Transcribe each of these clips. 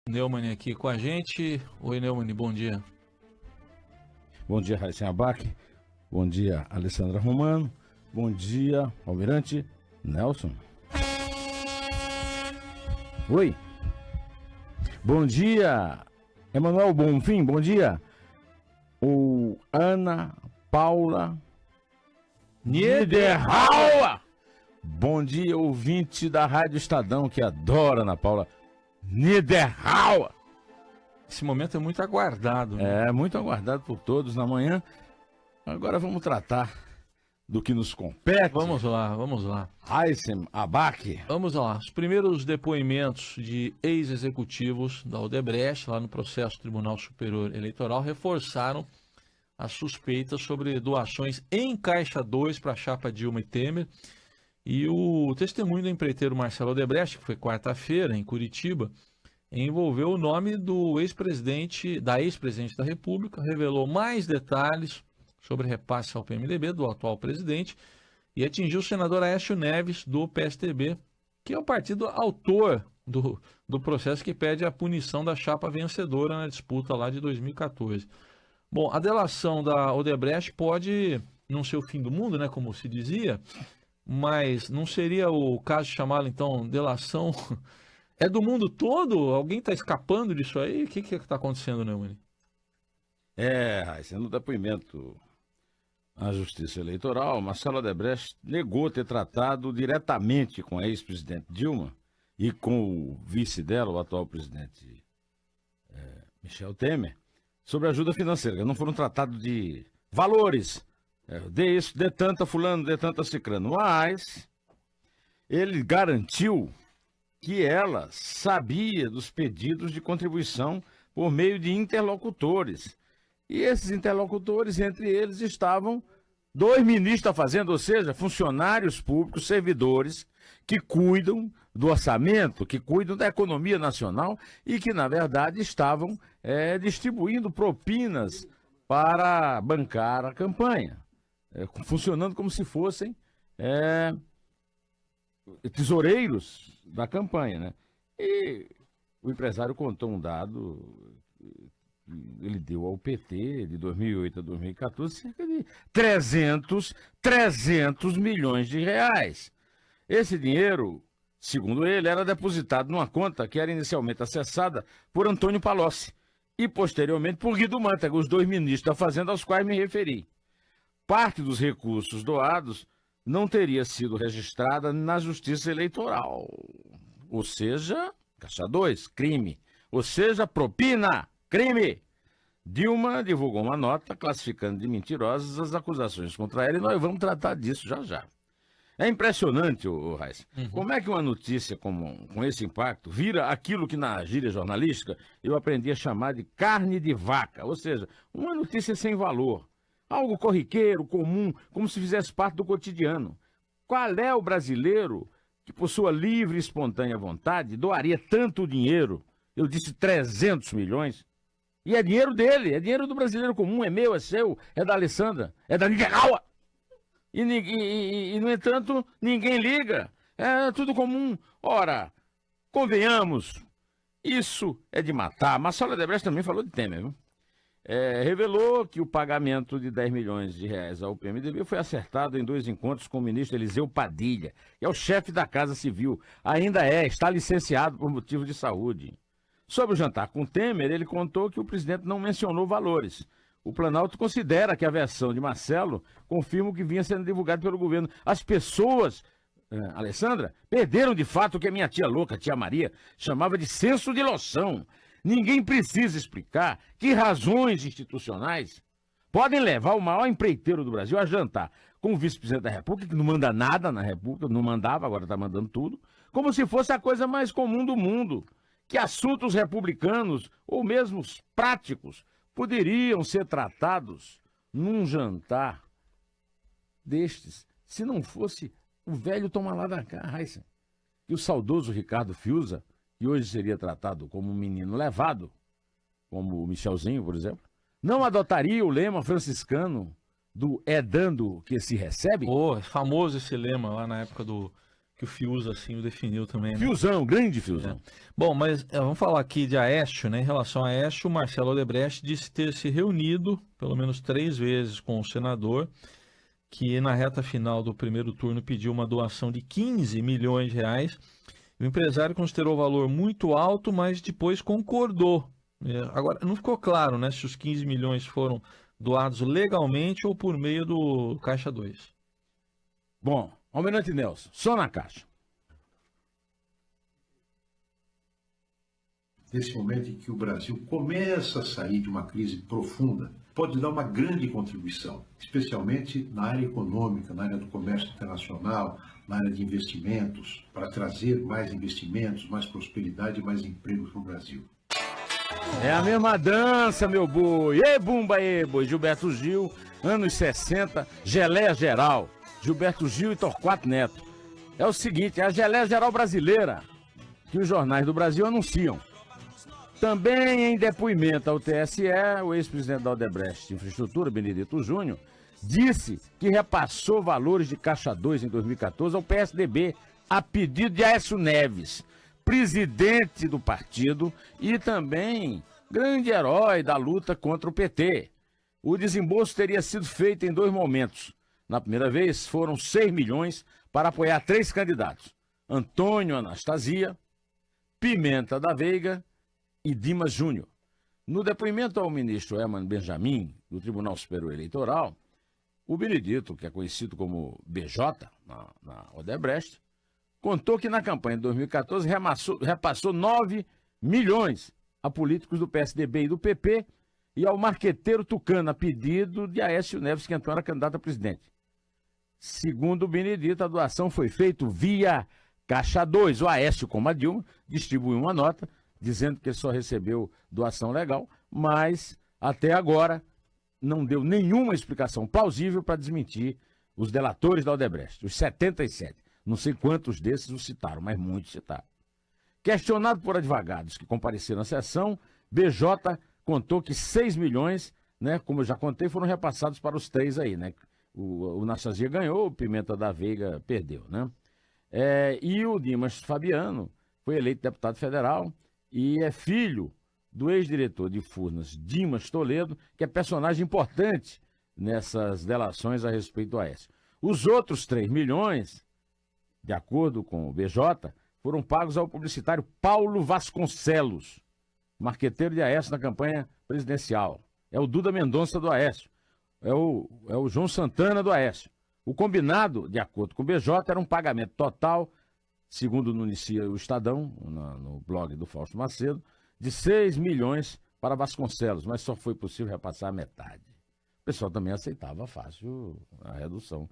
Neumann aqui com a gente. Oi, Neumann, bom dia. Bom dia, Raíssa Abac. Bom dia, Alessandra Romano. Bom dia, Almirante Nelson. Oi. Bom dia, Emanuel Bonfim. Bom dia. O Ana Paula Niederauer. Bom dia, ouvinte da Rádio Estadão, que adora Ana Paula Niederauer. Esse momento é muito aguardado, né? É, muito aguardado por todos na manhã. Agora vamos tratar do que nos compete. Vamos lá. Raíssa Abac. Vamos lá. Os primeiros depoimentos de ex-executivos da Odebrecht, lá no processo Tribunal Superior Eleitoral, reforçaram as suspeitas sobre doações em Caixa 2 para a chapa Dilma e Temer. E o testemunho do empreiteiro Marcelo Odebrecht, que foi quarta-feira em Curitiba, envolveu o nome do ex-presidente da República, revelou mais detalhes sobre repasse ao PMDB do atual presidente e atingiu o senador Aécio Neves, do PSTB, que é o partido autor do processo que pede a punição da chapa vencedora na disputa lá de 2014. Bom, a delação da Odebrecht pode não ser o fim do mundo, né, como se dizia, mas não seria o caso de chamá-la, então, delação... É do mundo todo? Alguém está escapando disso aí? O que está acontecendo, Neumann? Raíssa, no depoimento à Justiça Eleitoral, Marcelo Odebrecht negou ter tratado diretamente com a ex-presidente Dilma e com o vice dela, o atual presidente Michel Temer, sobre ajuda financeira. Não foram tratados de valores. Dê isso, dê tanta fulano, dê tanta cicrano. Mas ele garantiu que ela sabia dos pedidos de contribuição por meio de interlocutores. E esses interlocutores, entre eles, estavam 2 ministros da Fazenda, ou seja, funcionários públicos, servidores, que cuidam do orçamento, que cuidam da economia nacional e que, na verdade, estavam distribuindo propinas para bancar a campanha, funcionando como se fossem tesoureiros da campanha, né? E o empresário contou um dado, ele deu ao PT de 2008 a 2014 cerca de 300 milhões de reais. Esse dinheiro, segundo ele, era depositado numa conta que era inicialmente acessada por Antônio Palocci e posteriormente por Guido Mantega, os 2 ministros da Fazenda aos quais me referi. Parte dos recursos doados não teria sido registrada na Justiça Eleitoral. Ou seja, Caixa 2, crime. Ou seja, propina, crime. Dilma divulgou uma nota classificando de mentirosas as acusações contra ela e nós vamos tratar disso já já. É impressionante, Raíssa, como é que uma notícia com esse impacto vira aquilo que na gíria jornalística eu aprendi a chamar de carne de vaca. Ou seja, uma notícia sem valor. Algo corriqueiro, comum, como se fizesse parte do cotidiano. Qual é o brasileiro que, por sua livre e espontânea vontade, doaria tanto dinheiro? Eu disse 300 milhões. E é dinheiro dele, é dinheiro do brasileiro comum, é meu, é seu, é da Alessandra, é da Niederauer. E, no entanto, ninguém liga. É tudo comum. Ora, convenhamos, isso é de matar. Marcelo Odebrecht também falou de Temer, viu? Revelou que o pagamento de 10 milhões de reais ao PMDB foi acertado em 2 encontros com o ministro Eliseu Padilha, que é o chefe da Casa Civil. Ainda está licenciado por motivo de saúde. Sobre o jantar com Temer, ele contou que o presidente não mencionou valores. O Planalto considera que a versão de Marcelo confirma o que vinha sendo divulgado pelo governo. As pessoas, Alessandra, perderam de fato o que a minha tia louca, tia Maria, chamava de senso de noção. Ninguém precisa explicar que razões institucionais podem levar o maior empreiteiro do Brasil a jantar com o vice-presidente da República, que não manda nada na República, não mandava, agora está mandando tudo, como se fosse a coisa mais comum do mundo, que assuntos republicanos ou mesmo práticos poderiam ser tratados num jantar destes, se não fosse o velho toma lá da cá, Raíssa, e o saudoso Ricardo Fiuza, que hoje seria tratado como um menino levado, como o Michelzinho, por exemplo, não adotaria o lema franciscano do é dando que se recebe? É famoso esse lema lá na época que o Fiuza assim o definiu também, né? Fiozão, grande Fiozão. Bom, mas vamos falar aqui de Aécio, né? Em relação a Aécio, o Marcelo Odebrecht disse ter se reunido pelo menos 3 vezes com o senador, que na reta final do primeiro turno pediu uma doação de 15 milhões de reais. O empresário considerou o valor muito alto, mas depois concordou. Agora, não ficou claro, né, se os 15 milhões foram doados legalmente ou por meio do Caixa 2. Bom, Almirante Nelson, só na Caixa. Nesse momento em que o Brasil começa a sair de uma crise profunda, pode dar uma grande contribuição, especialmente na área econômica, na área do comércio internacional, na área de investimentos, para trazer mais investimentos, mais prosperidade e mais empregos para o Brasil. É a mesma dança, meu boi. E bumba, e boi. Gilberto Gil, anos 60, geleia geral. Gilberto Gil e Torquato Neto. É o seguinte, é a geleia geral brasileira que os jornais do Brasil anunciam. Também em depoimento ao TSE, o ex-presidente da Odebrecht Infraestrutura, Benedito Júnior, disse que repassou valores de Caixa 2 em 2014 ao PSDB a pedido de Aécio Neves, presidente do partido e também grande herói da luta contra o PT. O desembolso teria sido feito em 2 momentos. Na primeira vez, foram 6 milhões para apoiar 3 candidatos: Antônio Anastasia, Pimenta da Veiga e Dimas Júnior. No depoimento ao ministro Herman Benjamin, do Tribunal Superior Eleitoral, o Benedito, que é conhecido como BJ, na Odebrecht, contou que na campanha de 2014 repassou 9 milhões a políticos do PSDB e do PP e ao marqueteiro Tucano, a pedido de Aécio Neves, que então era candidato a presidente. Segundo o Benedito, a doação foi feita via Caixa 2. O Aécio, como a Dilma, distribuiu uma nota dizendo que ele só recebeu doação legal, mas até agora não deu nenhuma explicação plausível para desmentir os delatores da Odebrecht, os 77. Não sei quantos desses o citaram, mas muitos citaram. Questionado por advogados que compareceram à sessão, BJ contou que 6 milhões, né, como eu já contei, foram repassados para os 3 aí, né? O Anastasia ganhou, o Pimenta da Veiga perdeu, né? E o Dimas Fabiano foi eleito deputado federal e é filho do ex-diretor de Furnas, Dimas Toledo, que é personagem importante nessas delações a respeito do Aécio. Os outros 3 milhões, de acordo com o BJ, foram pagos ao publicitário Paulo Vasconcelos, marqueteiro de Aécio na campanha presidencial. É o Duda Mendonça do Aécio. É o João Santana do Aécio. O combinado, de acordo com o BJ, era um pagamento total, segundo noticia o Estadão, no blog do Fausto Macedo, de 6 milhões para Vasconcelos, mas só foi possível repassar a metade. O pessoal também aceitava fácil a redução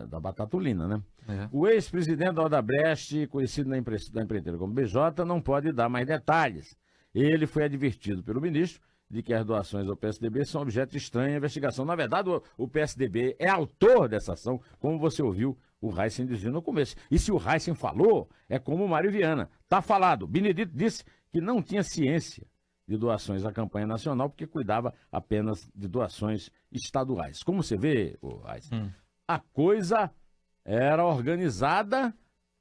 da batatulina, né? O ex-presidente da Odebrecht, conhecido da empreiteira como BJ, não pode dar mais detalhes. Ele foi advertido pelo ministro de que as doações ao PSDB são objeto de estranha investigação. Na verdade, o PSDB é autor dessa ação, como você ouviu o Heisen dizer no começo. E se o Heisen falou, é como o Mário Viana. Tá falado. Benedito disse que não tinha ciência de doações à campanha nacional, porque cuidava apenas de doações estaduais. Como você vê, Heisen, a coisa era organizada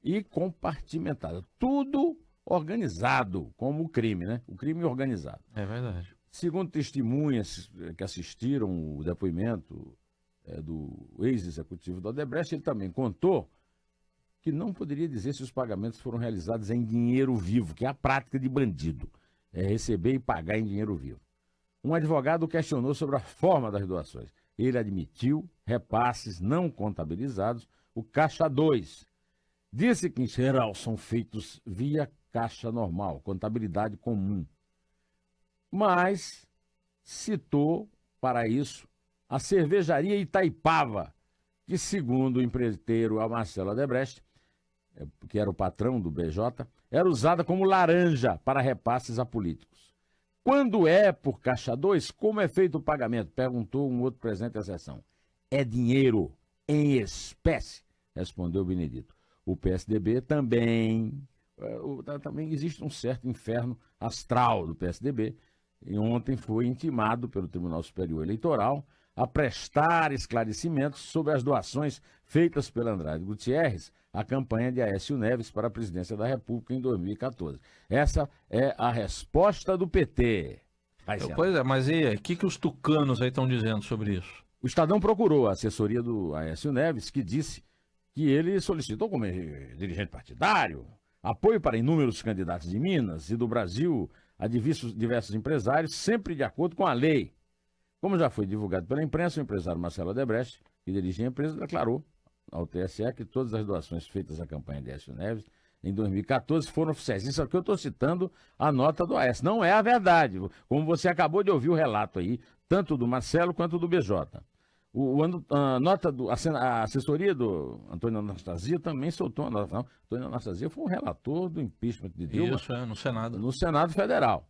e compartimentada. Tudo organizado, como o crime, né? O crime organizado. É verdade. Segundo testemunhas que assistiram o depoimento do ex-executivo da Odebrecht, ele também contou que não poderia dizer se os pagamentos foram realizados em dinheiro vivo, que é a prática de bandido, é receber e pagar em dinheiro vivo. Um advogado questionou sobre a forma das doações. Ele admitiu repasses não contabilizados, o Caixa 2. Disse que, em geral, são feitos via caixa normal, contabilidade comum. Mas citou, para isso, a cervejaria Itaipava, que, segundo o empreiteiro Marcelo Odebrecht, que era o patrão do BJ, era usada como laranja para repasses a políticos. Quando é por Caixa 2, como é feito o pagamento? Perguntou um outro presente à sessão. É dinheiro em espécie, respondeu Benedito. O PSDB também existe um certo inferno astral do PSDB, e ontem foi intimado pelo Tribunal Superior Eleitoral a prestar esclarecimentos sobre as doações feitas pela Andrade Gutierrez a campanha de Aécio Neves para a presidência da República em 2014. Essa é a resposta do PT. Pois é, mas e aí, o que os tucanos aí estão dizendo sobre isso? O Estadão procurou a assessoria do Aécio Neves, que disse que ele solicitou como dirigente partidário apoio para inúmeros candidatos de Minas e do Brasil a diversos empresários, sempre de acordo com a lei. Como já foi divulgado pela imprensa, o empresário Marcelo Odebrecht, que dirigia a empresa, declarou ao TSE que todas as doações feitas à campanha de Aécio Neves em 2014 foram oficiais. Isso aqui eu estou citando a nota do Aécio. Não é a verdade, como você acabou de ouvir o relato aí, tanto do Marcelo quanto do BJ. A assessoria do Antônio Anastasia também soltou uma nota. Antônio Anastasia foi o relator do impeachment de Dilma. Isso, no Senado. No Senado Federal.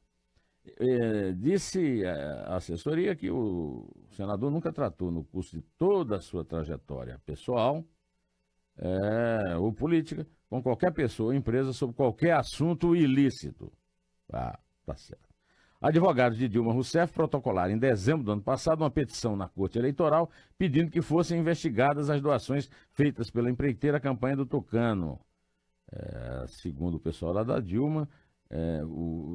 Disse a assessoria que o senador nunca tratou no curso de toda a sua trajetória pessoal ou política com qualquer pessoa ou empresa sobre qualquer assunto ilícito. Tá certo. Advogados de Dilma Rousseff protocolaram em dezembro do ano passado uma petição na Corte Eleitoral pedindo que fossem investigadas as doações feitas pela empreiteira campanha do Tucano. Segundo o pessoal lá da Dilma,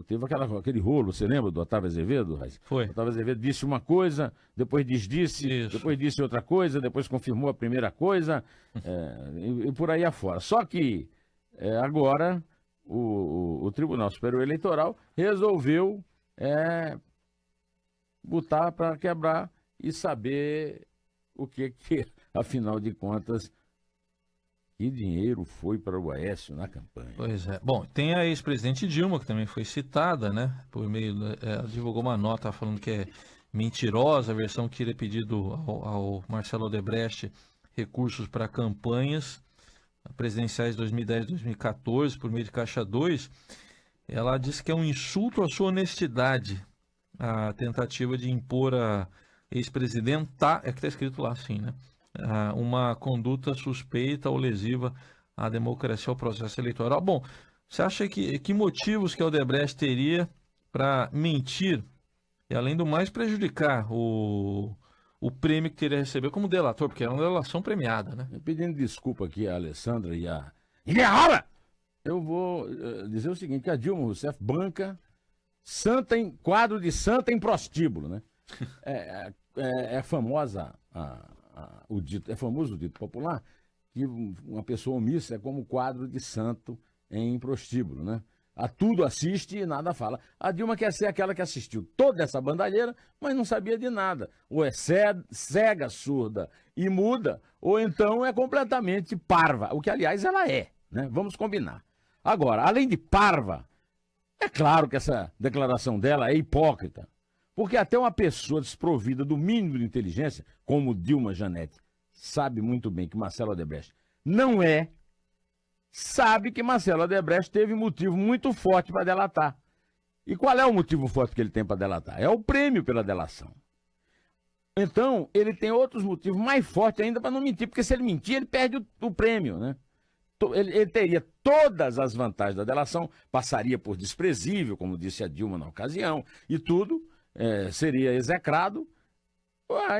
teve aquele rolo, você lembra do Otávio Azevedo? Foi. O Otávio Azevedo disse uma coisa, depois disse, Isso. Depois disse outra coisa, depois confirmou a primeira coisa, e por aí afora. Só que agora o Tribunal Superior Eleitoral resolveu botar para quebrar e saber o que, afinal de contas, que dinheiro foi para o Aécio na campanha. Pois é. Bom, tem a ex-presidente Dilma, que também foi citada, né? Por meio, ela divulgou uma nota falando que é mentirosa a versão que teria pedido ao Marcelo Odebrecht recursos para campanhas presidenciais de 2010 e 2014 por meio de Caixa 2. Ela disse que é um insulto à sua honestidade a tentativa de impor a ex-presidenta, é que está escrito lá assim, né? Uma conduta suspeita ou lesiva à democracia ou processo eleitoral. Bom, você acha que motivos que a Odebrecht teria para mentir e, além do mais, prejudicar o prêmio que teria recebido como delator, porque era uma delação premiada, né? Pedindo desculpa aqui a Alessandra e a Rola! Eu vou dizer o seguinte, que a Dilma Rousseff banca quadro de santa em prostíbulo, né? É famoso o dito popular que uma pessoa omissa é como quadro de santo em prostíbulo, né? A tudo assiste e nada fala. A Dilma quer ser aquela que assistiu toda essa bandalheira, mas não sabia de nada. Ou é cega, surda e muda, ou então é completamente parva, o que, aliás, ela é, né? Vamos combinar. Agora, além de parva, é claro que essa declaração dela é hipócrita, porque até uma pessoa desprovida do mínimo de inteligência, como Dilma Janete, sabe muito bem que Marcelo Odebrecht não sabe que Marcelo Odebrecht teve motivo muito forte para delatar. E qual é o motivo forte que ele tem para delatar? É o prêmio pela delação. Então, ele tem outros motivos mais fortes ainda para não mentir, porque se ele mentir, ele perde o prêmio, né? Ele teria todas as vantagens da delação, passaria por desprezível, como disse a Dilma na ocasião, e tudo seria execrado,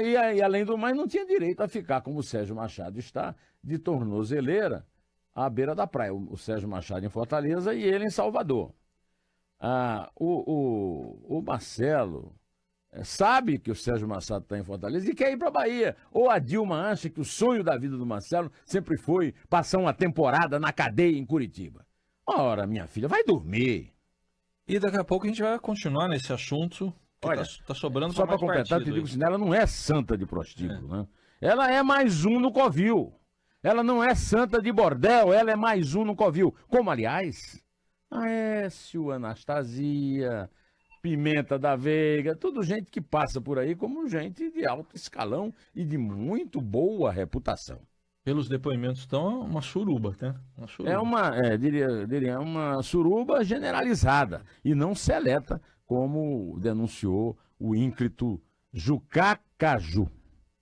e além do mais não tinha direito a ficar, como o Sérgio Machado está, de tornozeleira à beira da praia. O Sérgio Machado em Fortaleza e ele em Salvador. O Marcelo sabe que o Sérgio Machado está em Fortaleza e quer ir para a Bahia. Ou a Dilma acha que o sonho da vida do Marcelo sempre foi passar uma temporada na cadeia em Curitiba. Ora, minha filha, vai dormir. E daqui a pouco a gente vai continuar nesse assunto. Olha, tá sobrando só para completar, eu te digo assim, ela não é santa de prostíbulo, né? Ela é mais um no covil. Ela não é santa de bordel, ela é mais um no covil. Como, aliás, Aécio, Anastasia, Pimenta da Veiga, tudo gente que passa por aí como gente de alto escalão e de muito boa reputação. Pelos depoimentos, então, uma suruba, né? Uma suruba. Diria uma suruba generalizada e não seleta, como denunciou o ínclito Jucá Caju.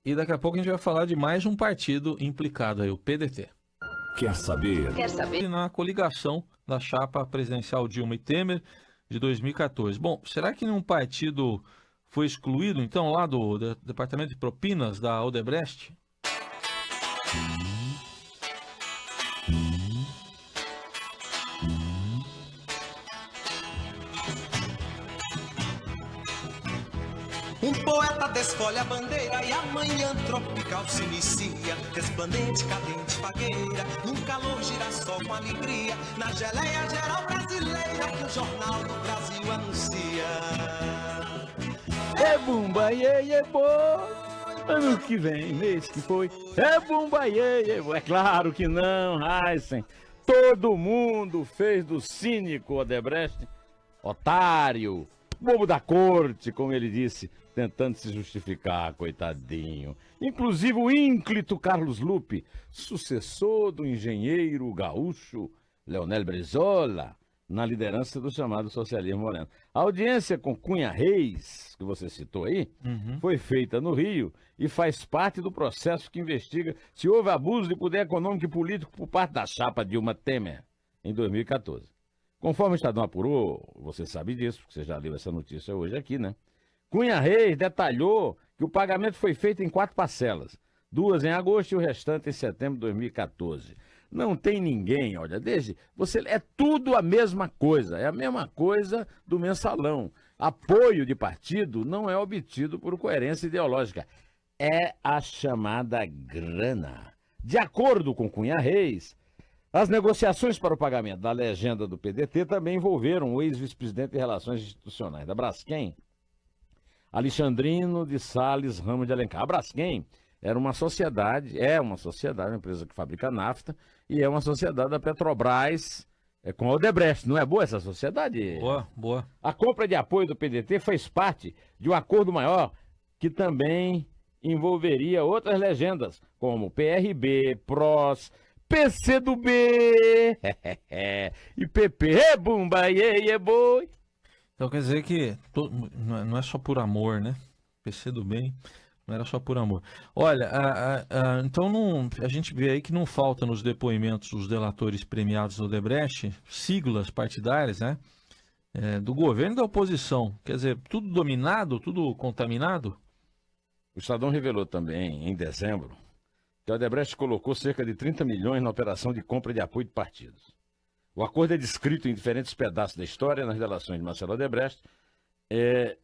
E daqui a pouco a gente vai falar de mais um partido implicado aí, o PDT. Quer saber? Na coligação da chapa presidencial Dilma e Temer de 2014. Bom, será que nenhum partido foi excluído, então, lá do Departamento de Propinas da Odebrecht? Um poeta desfolha a bandeira e amanhã tropical se inicia. Resplandente, cadente, fagueira, num calor girassol com alegria. Na geleia geral brasileira que o Jornal do Brasil anuncia. É bumba, iê, boi. Ano que vem, mês que foi. É bumba, iê, boi. É claro que não, Heisen. Todo mundo fez do cínico Odebrecht otário, bobo da corte, como ele disse, tentando se justificar, coitadinho. Inclusive o ínclito Carlos Lupe, sucessor do engenheiro gaúcho Leonel Brizola, na liderança do chamado socialismo moreno. A audiência com Cunha Reis, que você citou aí, foi feita no Rio e faz parte do processo que investiga se houve abuso de poder econômico e político por parte da chapa Dilma Temer, em 2014. Conforme o Estadão apurou, você sabe disso, porque você já leu essa notícia hoje aqui, né? Cunha Reis detalhou que o pagamento foi feito em 4 parcelas, 2 em agosto e o restante em setembro de 2014. Não tem ninguém, olha, é tudo a mesma coisa, é a mesma coisa do mensalão. Apoio de partido não é obtido por coerência ideológica, é a chamada grana. De acordo com Cunha Reis, as negociações para o pagamento da legenda do PDT também envolveram o ex-vice-presidente de Relações Institucionais da Braskem, Alexandrino de Sales Ramos de Alencar. A Braskem era uma sociedade, uma empresa que fabrica nafta, e é uma sociedade da Petrobras com a Odebrecht. Não é boa essa sociedade? Boa, boa. A compra de apoio do PDT fez parte de um acordo maior que também envolveria outras legendas, como PRB, PROS, PCdoB e PP, bumba, iê, boi. Então quer dizer que não é só por amor, né? PCdoB não era só por amor. Olha, então a gente vê aí que não falta nos depoimentos dos delatores premiados do Odebrecht siglas partidárias, né? Do governo e da oposição. Quer dizer, tudo dominado, tudo contaminado? O Estadão revelou também, em dezembro, que a Odebrecht colocou cerca de 30 milhões na operação de compra de apoio de partidos. O acordo é descrito em diferentes pedaços da história nas relações de Marcelo Odebrecht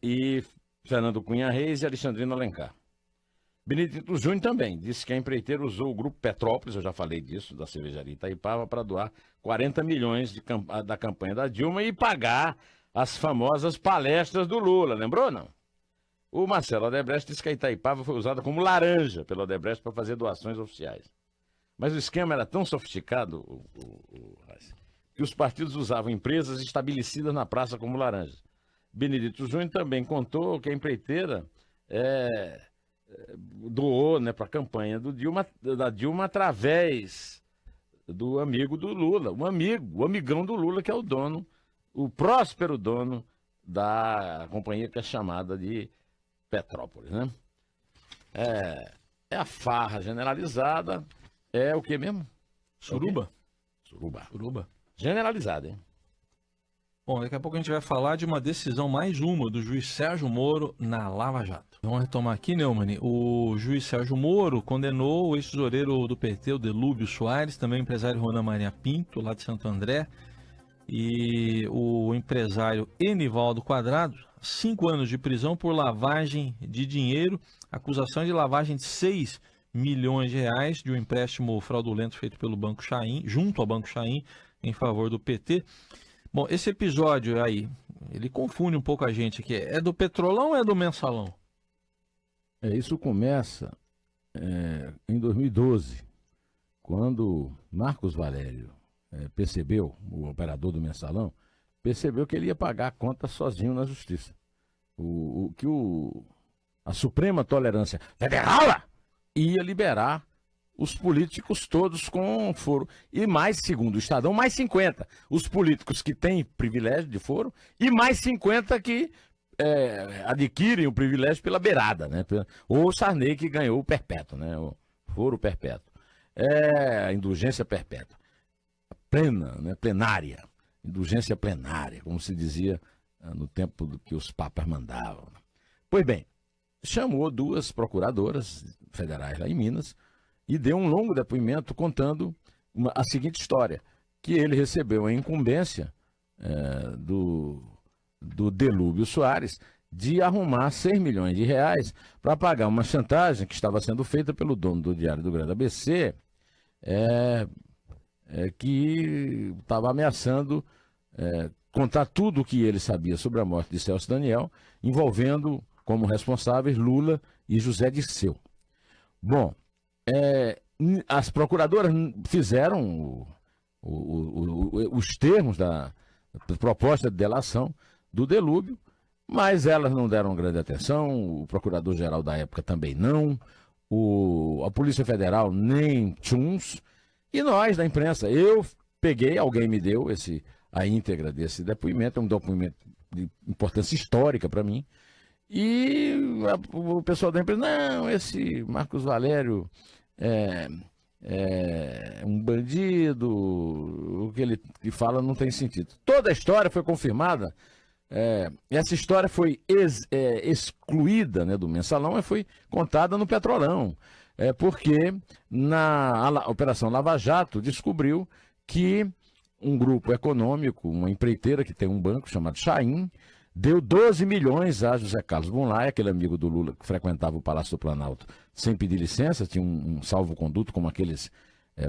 e Fernando Cunha Reis e Alexandrino Alencar. Benedito Júnior também disse que a empreiteira usou o Grupo Petrópolis, eu já falei disso, da cervejaria Itaipava, para doar 40 milhões da campanha da Dilma e pagar as famosas palestras do Lula, lembrou não? O Marcelo Odebrecht disse que a Itaipava foi usada como laranja pelo Odebrecht para fazer doações oficiais. Mas o esquema era tão sofisticado, que os partidos usavam empresas estabelecidas na praça como laranjas. Benedito Júnior também contou que a empreiteira doou, né, para a campanha da Dilma através do amigo do Lula, o amigão do Lula, que é o dono, o próspero dono da companhia que é chamada de Petrópolis, né? É a farra generalizada, é o que mesmo? Suruba? Suruba. Generalizada, hein? Bom, daqui a pouco a gente vai falar de uma decisão, mais uma, do juiz Sérgio Moro na Lava Jato. Vamos retomar aqui, Neumann. O juiz Sérgio Moro condenou o ex-tesoureiro do PT, o Delúbio Soares, também o empresário Ronan Maria Pinto, lá de Santo André, e o empresário Enivaldo Quadrado, 5 anos de prisão por lavagem de dinheiro, acusação de lavagem de 6 milhões de reais de um empréstimo fraudulento feito pelo Banco Chaim, junto ao Banco Chaim, em favor do PT. Bom, esse episódio aí, ele confunde um pouco a gente aqui. É do Petrolão ou é do Mensalão? Isso começa em 2012, quando Marcos Valério percebeu, o operador do Mensalão, percebeu que ele ia pagar a conta sozinho na justiça. A Suprema Tolerância Federal ia liberar os políticos todos com foro. E mais, segundo o Estadão, mais 50. Os políticos que têm privilégio de foro e mais 50 que adquirem o privilégio pela beirada, né? Ou o Sarney, que ganhou o perpétuo, né? O foro perpétuo. A indulgência perpétua. Plena, né? Plenária. Indulgência plenária, como se dizia no tempo do que os papas mandavam. Pois bem, chamou 2 procuradoras federais lá em Minas e deu um longo depoimento contando a seguinte história, que ele recebeu a incumbência do Delúbio Soares, de arrumar 6 milhões de reais para pagar uma chantagem que estava sendo feita pelo dono do Diário do Grande ABC, que estava ameaçando contar tudo o que ele sabia sobre a morte de Celso Daniel, envolvendo como responsáveis Lula e José Dirceu. Bom, as procuradoras fizeram os termos da proposta de delação do Delúbio, mas elas não deram grande atenção, o procurador-geral da época também não, a Polícia Federal nem tchuns, e nós da imprensa, eu peguei, alguém me deu a íntegra desse depoimento, é um depoimento de importância histórica para mim, e o pessoal da imprensa, não, esse Marcos Valério é um bandido, o que ele fala não tem sentido. Toda a história foi confirmada, essa história foi excluída, né, do Mensalão e foi contada no Petrolão, porque na Operação Lava Jato descobriu que um grupo econômico, uma empreiteira que tem um banco chamado Chaim, deu 12 milhões a José Carlos Bunlai, aquele amigo do Lula que frequentava o Palácio do Planalto sem pedir licença, tinha um salvo-conduto como aqueles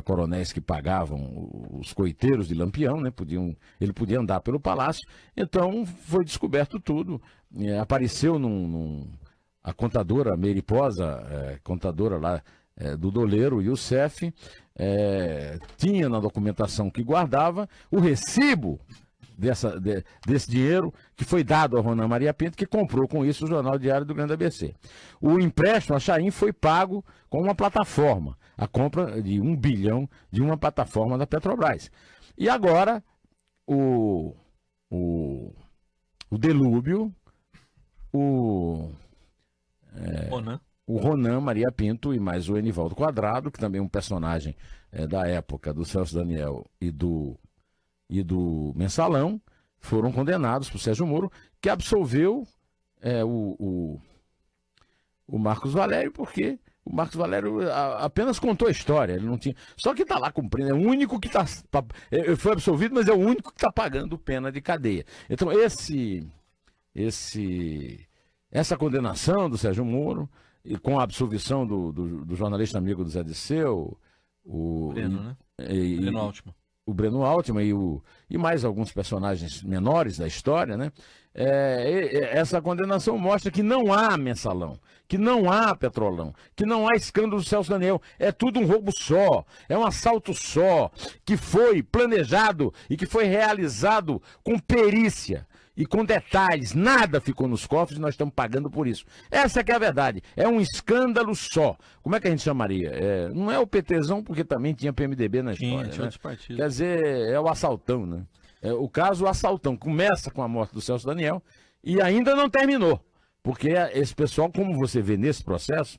coronéis que pagavam os coiteiros de Lampião, né? Ele podia andar pelo palácio, então foi descoberto tudo, apareceu a contadora Meriposa, contadora lá do Doleiro Youssef, tinha na documentação que guardava o recibo desse dinheiro que foi dado a Ronan Maria Pinto, que comprou com isso o Jornal Diário do Grande ABC. O empréstimo a Chaim foi pago com uma plataforma, a compra de 1 bilhão de uma plataforma da Petrobras. E agora o Delúbio, o Ronan Maria Pinto e mais o Enivaldo Quadrado, que também é um personagem da época do Celso Daniel e do Mensalão, foram condenados por Sérgio Moro, que absolveu o Marcos Valério, porque o Marcos Valério apenas contou a história, ele não tinha. Só que está lá cumprindo, é o único que está. Foi absolvido, mas é o único que está pagando pena de cadeia. Então, essa condenação do Sérgio Moro, e com a absolvição do jornalista amigo do Zé Dirceu, Breno, né? Breno Altman. O Breno Altman e mais alguns personagens menores da história, né? Essa condenação mostra que não há Mensalão, que não há Petrolão, que não há escândalo do Celso Daniel. É tudo um roubo só, é um assalto só, que foi planejado e que foi realizado com perícia e com detalhes. Nada ficou nos cofres e nós estamos pagando por isso. Essa que é a verdade. É um escândalo só. Como é que a gente chamaria? Não é o PTzão, porque também tinha PMDB na história. Tinha né? outros partidos. Quer dizer, é o assaltão, né? O caso, o assaltão, começa com a morte do Celso Daniel e ainda não terminou. Porque esse pessoal, como você vê nesse processo,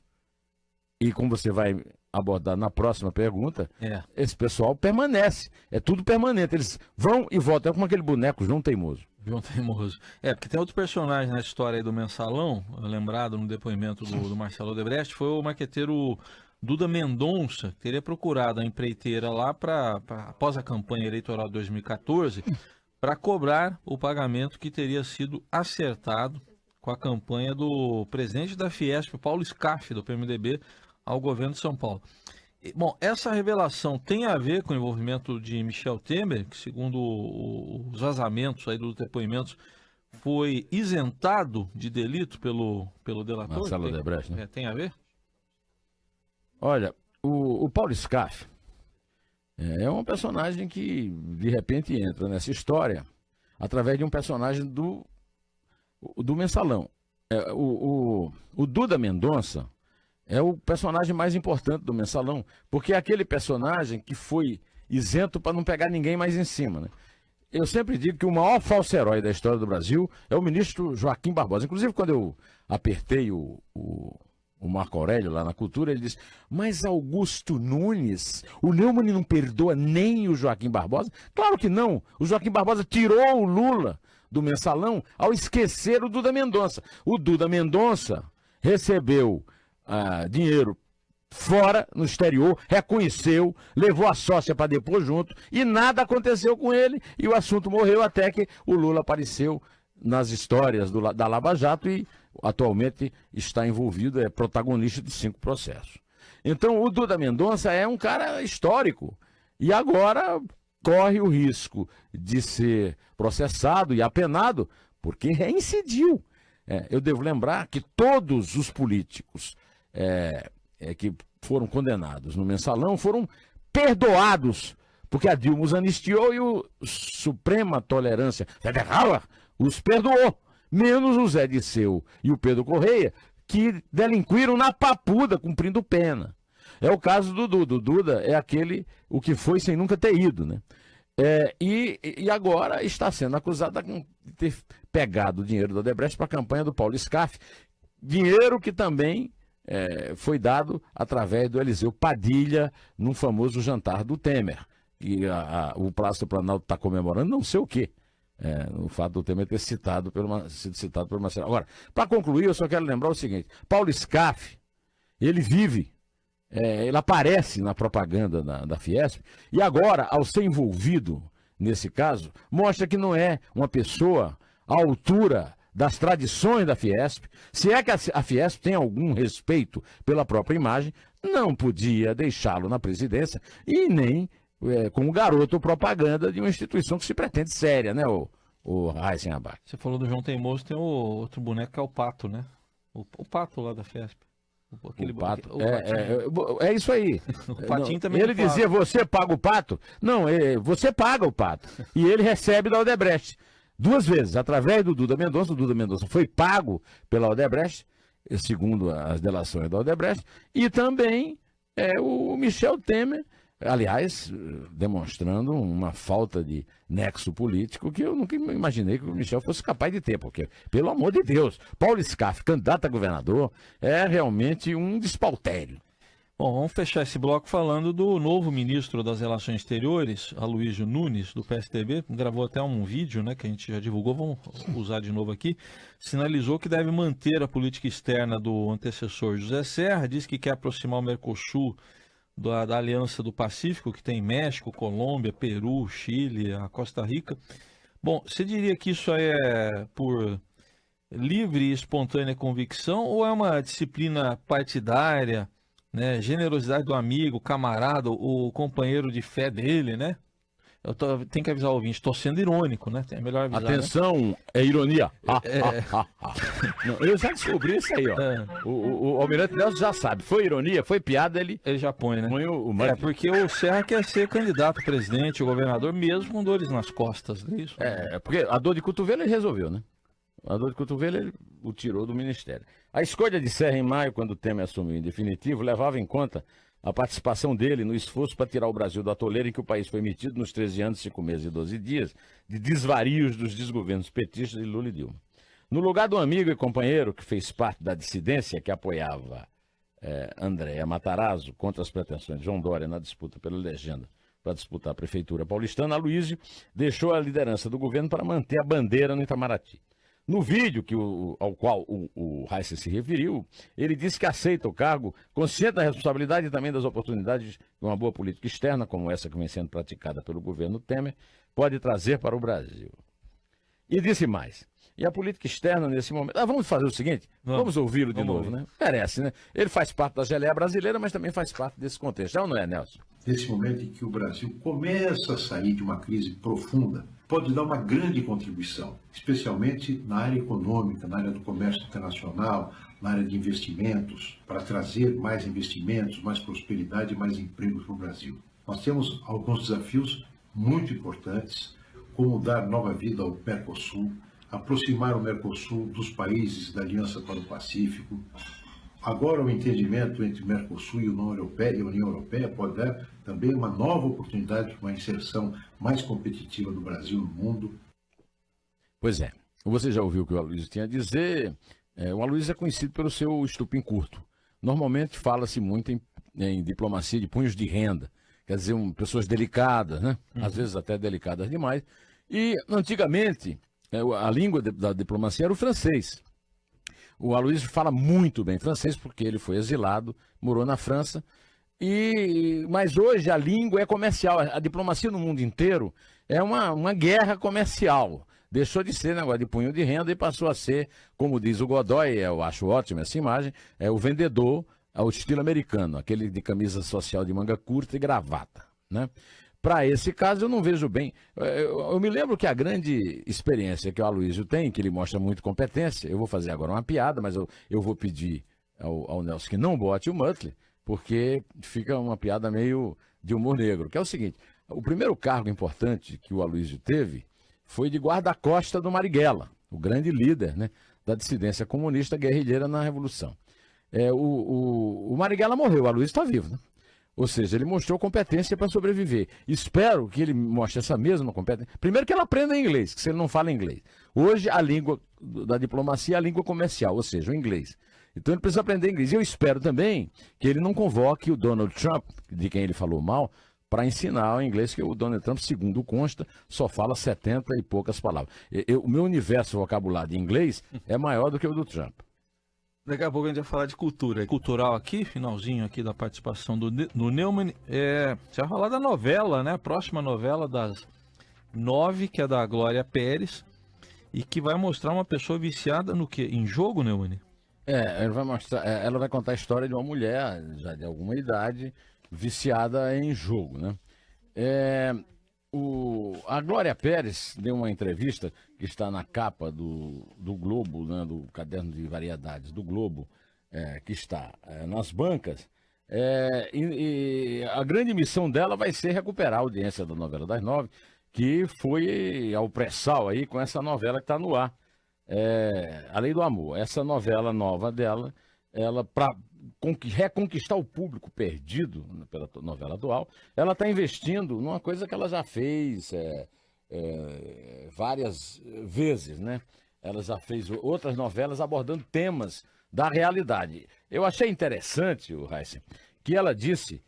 e como você vai abordar na próxima pergunta, esse pessoal permanece. É tudo permanente. Eles vão e voltam. É como aquele boneco João Teimoso. João Teimoso. Porque tem outro personagem na história aí do Mensalão, lembrado no depoimento do Marcelo Odebrecht, foi o marqueteiro Duda Mendonça, que teria procurado a empreiteira lá após a campanha eleitoral de 2014, para cobrar o pagamento que teria sido acertado com a campanha do presidente da Fiesp, Paulo Scaff, do PMDB, ao governo de São Paulo. Bom, essa revelação tem a ver com o envolvimento de Michel Temer, que segundo os vazamentos aí dos depoimentos, foi isentado de delito pelo delator? Marcelo Odebrecht, né? Tem a ver? Olha, o Paulo Scaff é um personagem que de repente entra nessa história através de um personagem do Mensalão. O Duda Mendonça é o personagem mais importante do Mensalão, porque é aquele personagem que foi isento para não pegar ninguém mais em cima, né? Eu sempre digo que o maior falso herói da história do Brasil é o ministro Joaquim Barbosa. Inclusive, quando eu apertei o Marco Aurélio lá na Cultura, ele disse: mas Augusto Nunes, o Neumann não perdoa nem o Joaquim Barbosa? Claro que não. O Joaquim Barbosa tirou o Lula do Mensalão ao esquecer o Duda Mendonça. O Duda Mendonça recebeu dinheiro fora, no exterior, reconheceu, levou a sócia para depor junto e nada aconteceu com ele e o assunto morreu até que o Lula apareceu nas histórias da Lava Jato e atualmente está envolvido, é protagonista de 5 processos. Então o Duda Mendonça é um cara histórico e agora corre o risco de ser processado e apenado porque reincidiu. Eu devo lembrar que todos os políticos que foram condenados no Mensalão foram perdoados, porque a Dilma os anistiou e o Suprema Tolerância Federal os perdoou, menos o Zé Disseu e o Pedro Correia, que delinquiram na papuda, cumprindo pena. É o caso do Duda. O Duda é o que foi sem nunca ter ido, né? E agora está sendo acusado de ter pegado o dinheiro da Odebrecht para a campanha do Paulo Scaff, dinheiro que também foi dado através do Eliseu Padilha num famoso jantar do Temer. E o Palácio do Planalto está comemorando não sei o quê. O fato do Temer ter sido citado por Marcelo. Agora, para concluir, eu só quero lembrar o seguinte: Paulo Scaff, ele vive, ele aparece na propaganda da Fiesp, e agora, ao ser envolvido nesse caso, mostra que não é uma pessoa à altura das tradições da Fiesp. Se é que a Fiesp tem algum respeito pela própria imagem, não podia deixá-lo na presidência e nem como garoto propaganda de uma instituição que se pretende séria, né, o Raíssen Abac. Você falou do João Teimoso, tem o outro boneco que é o Pato, né? O Pato lá da Fiesp. O Pato. É isso aí. O Patinho também. Ele dizia, você paga o Pato? Não, você paga o Pato. E ele recebe da Odebrecht 2 vezes, através do Duda Mendonça. O Duda Mendonça foi pago pela Odebrecht, segundo as delações da Odebrecht, e também o Michel Temer, aliás, demonstrando uma falta de nexo político que eu nunca imaginei que o Michel fosse capaz de ter, porque, pelo amor de Deus, Paulo Scaff, candidato a governador, é realmente um despautério. Bom, vamos fechar esse bloco falando do novo ministro das Relações Exteriores, Aloysio Nunes, do PSDB, gravou até um vídeo, né, que a gente já divulgou, vamos usar de novo aqui, sinalizou que deve manter a política externa do antecessor José Serra, diz que quer aproximar o Mercosul da Aliança do Pacífico, que tem México, Colômbia, Peru, Chile, a Costa Rica. Bom, você diria que isso é por livre e espontânea convicção ou é uma disciplina partidária, né? Generosidade do amigo, camarada, o companheiro de fé dele, né? Tenho que avisar o ouvinte, estou sendo irônico, né? É melhor avisar. Atenção, né? É ironia. Não, eu já descobri isso aí, ó. O Almirante Nelson já sabe. Foi ironia, foi piada, ele já põe, né? Põe porque o Serra quer ser candidato a presidente, o governador, mesmo com dores nas costas, não é isso? Porque a dor de cotovelo ele resolveu, né? A dor de cotovelo ele o tirou do ministério. A escolha de Serra em maio, quando o Temer assumiu em definitivo, levava em conta a participação dele no esforço para tirar o Brasil do atoleiro em que o país foi metido nos 13 anos, 5 meses e 12 dias de desvarios dos desgovernos petistas de Lula e Dilma. No lugar do amigo e companheiro que fez parte da dissidência que apoiava Andréa Matarazzo contra as pretensões de João Dória na disputa pela legenda para disputar a prefeitura paulistana, Aloysio deixou a liderança do governo para manter a bandeira no Itamaraty. No vídeo ao qual o Raíssen se referiu, ele disse que aceita o cargo, consciente da responsabilidade e também das oportunidades que uma boa política externa, como essa que vem sendo praticada pelo governo Temer, pode trazer para o Brasil. E disse mais. E a política externa nesse momento... vamos fazer o seguinte, vamos ouvi-lo de novo, né? Merece, né? Ele faz parte da geleia brasileira, mas também faz parte desse contexto. Ou não é, Nelson? Nesse momento em que o Brasil começa a sair de uma crise profunda, pode dar uma grande contribuição, especialmente na área econômica, na área do comércio internacional, na área de investimentos, para trazer mais investimentos, mais prosperidade e mais empregos para o Brasil. Nós temos alguns desafios muito importantes, como dar nova vida ao Mercosul, aproximar o Mercosul dos países da Aliança para o Pacífico. Agora o entendimento entre o Mercosul e a União Europeia pode dar também uma nova oportunidade de uma inserção mais competitiva do Brasil no mundo. Pois é, você já ouviu o que o Aloysio tinha a dizer. O Aloysio é conhecido pelo seu estupim curto. Normalmente fala-se muito em diplomacia de punhos de renda, quer dizer, pessoas delicadas, né? Às vezes até delicadas demais. E antigamente a língua da diplomacia era o francês. O Aloysio fala muito bem francês porque ele foi exilado, morou na França. Mas hoje a língua é comercial. A diplomacia no mundo inteiro é uma guerra comercial. Deixou de ser negócio de punho de renda e passou a ser, como diz o Godoy, eu acho ótima essa imagem, é o vendedor ao estilo americano, aquele de camisa social de manga curta e gravata, né? Para esse caso, eu não vejo bem. Eu me lembro que a grande experiência que o Aloysio tem, que ele mostra muito competência, eu vou fazer agora uma piada, mas eu vou pedir ao Nelson que não bote o Muttley, porque fica uma piada meio de humor negro, que é o seguinte: o primeiro cargo importante que o Aloysio teve foi de guarda-costa do Marighella, o grande líder, né, da dissidência comunista guerrilheira na Revolução. O Marighella morreu, o Aloysio está vivo, né? Ou seja, ele mostrou competência para sobreviver. Espero que ele mostre essa mesma competência. Primeiro que ele aprenda inglês, que se ele não fala inglês. Hoje, a língua da diplomacia é a língua comercial, ou seja, o inglês. Então ele precisa aprender inglês. E eu espero também que ele não convoque o Donald Trump, de quem ele falou mal, para ensinar o inglês, que o Donald Trump, segundo consta, só fala 70 e poucas palavras. O meu universo vocabulário de inglês é maior do que o do Trump. Daqui a pouco a gente vai falar de cultura. Cultural aqui, finalzinho aqui da participação do Neumann. Você vai falar da novela, né? A próxima novela das 9, que é da Glória Pérez, e que vai mostrar uma pessoa viciada no quê? Em jogo, Neumann? Ela vai contar a história de uma mulher, já de alguma idade, viciada em jogo, né? A Glória Pérez deu uma entrevista que está na capa do Globo, né, do caderno de variedades do Globo, que está nas bancas, e a grande missão dela vai ser recuperar a audiência da novela das 9, que foi ao pré-sal aí com essa novela que está no ar, A Lei do Amor. Essa novela nova dela, ela para reconquistar o público perdido pela novela atual, ela está investindo numa coisa que ela já fez várias vezes, né? Ela já fez outras novelas abordando temas da realidade. Eu achei interessante, o Heisen, que ela disse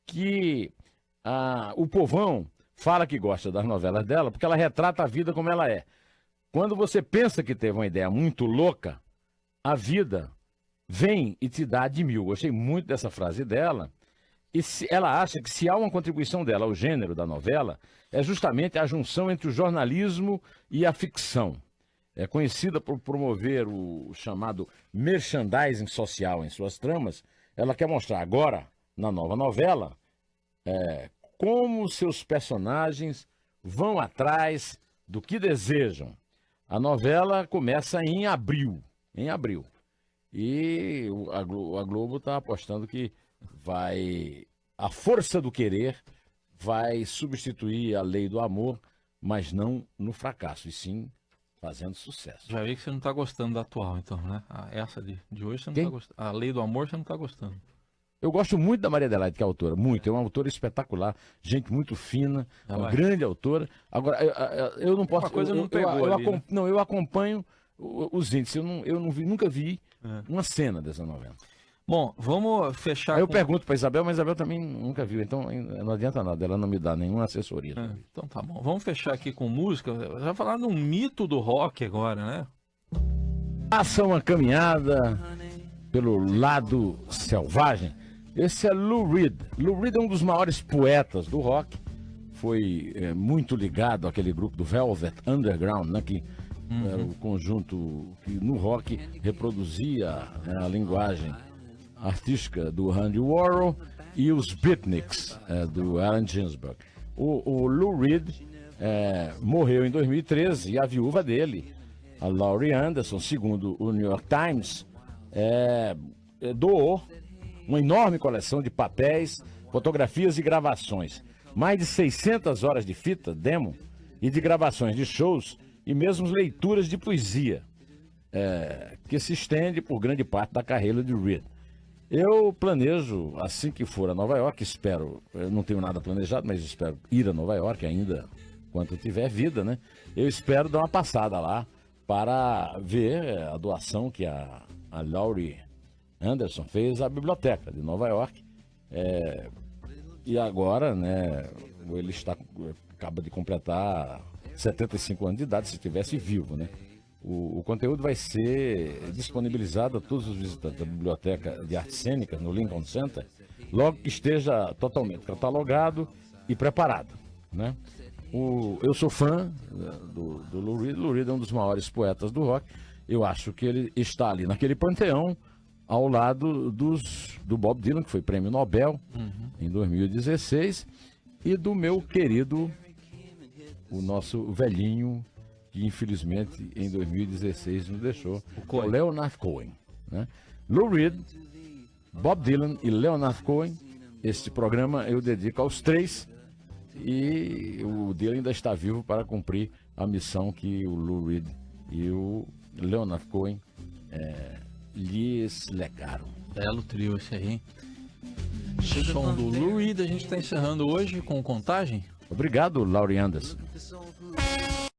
que o povão fala que gosta das novelas dela porque ela retrata a vida como ela é. Quando você pensa que teve uma ideia muito louca, a vida vem e te dá de mil. Gostei muito dessa frase dela. E ela acha que se há uma contribuição dela ao gênero da novela, é justamente a junção entre o jornalismo e a ficção. É conhecida por promover o chamado merchandising social em suas tramas. Ela quer mostrar agora, na nova novela, como seus personagens vão atrás do que desejam. A novela começa em abril. E a Globo está apostando que a força do querer vai substituir a Lei do Amor, mas não no fracasso, e sim fazendo sucesso. Já vi que você não está gostando da atual, então, né? Essa de hoje você não está gostando. A Lei do Amor você não está gostando. Eu gosto muito da Maria Adelaide, que é autora, muito. É uma autora espetacular, gente muito fina, uma grande autora. Agora, eu não posso... Uma coisa não pegou ali, né? Não, eu acompanho os índices. Eu nunca vi uma cena dessa novela. Bom, vamos fechar. Aí eu pergunto para Isabel, mas Isabel também nunca viu, então não adianta nada, ela não me dá nenhuma assessoria. Então tá bom. Vamos fechar aqui com música. Já falar de um mito do rock agora, né? Faça uma caminhada pelo lado selvagem. Esse é Lou Reed. Lou Reed é um dos maiores poetas do rock. Foi muito ligado àquele grupo do Velvet Underground, né, que era o conjunto que no rock reproduzia a linguagem artística do Andy Warhol e os Beatniks, do Allen Ginsberg. O Lou Reed morreu em 2013 e a viúva dele, a Laurie Anderson, segundo o New York Times, doou uma enorme coleção de papéis, fotografias e gravações. Mais de 600 horas de fita, demo, e de gravações de shows e mesmo leituras de poesia, que se estende por grande parte da carreira de Reed. Eu planejo, assim que for a Nova York, eu não tenho nada planejado, mas espero ir a Nova York ainda, enquanto eu tiver vida, né? Eu espero dar uma passada lá para ver a doação que a Laurie Anderson fez à biblioteca de Nova York. E agora, né, ele acaba de completar 75 anos de idade, se estivesse vivo, né? O conteúdo vai ser disponibilizado a todos os visitantes da Biblioteca de Artes Cênicas, no Lincoln Center, logo que esteja totalmente catalogado e preparado, né? Eu sou fã do Lou Reed. Lou Reed é um dos maiores poetas do rock. Eu acho que ele está ali naquele panteão ao lado do Bob Dylan, que foi prêmio Nobel em 2016, e do meu querido, o nosso velhinho, que infelizmente em 2016 nos deixou, o Leonard Cohen. Né? Lou Reed, Bob Dylan e Leonard Cohen. Este programa eu dedico aos três, e o Dylan ainda está vivo para cumprir a missão que o Lou Reed e o Leonard Cohen lhes legaram. Belo trio esse aí, hein? Som do Lou Reed. A gente está encerrando hoje com contagem. Obrigado, Laurie Anderson.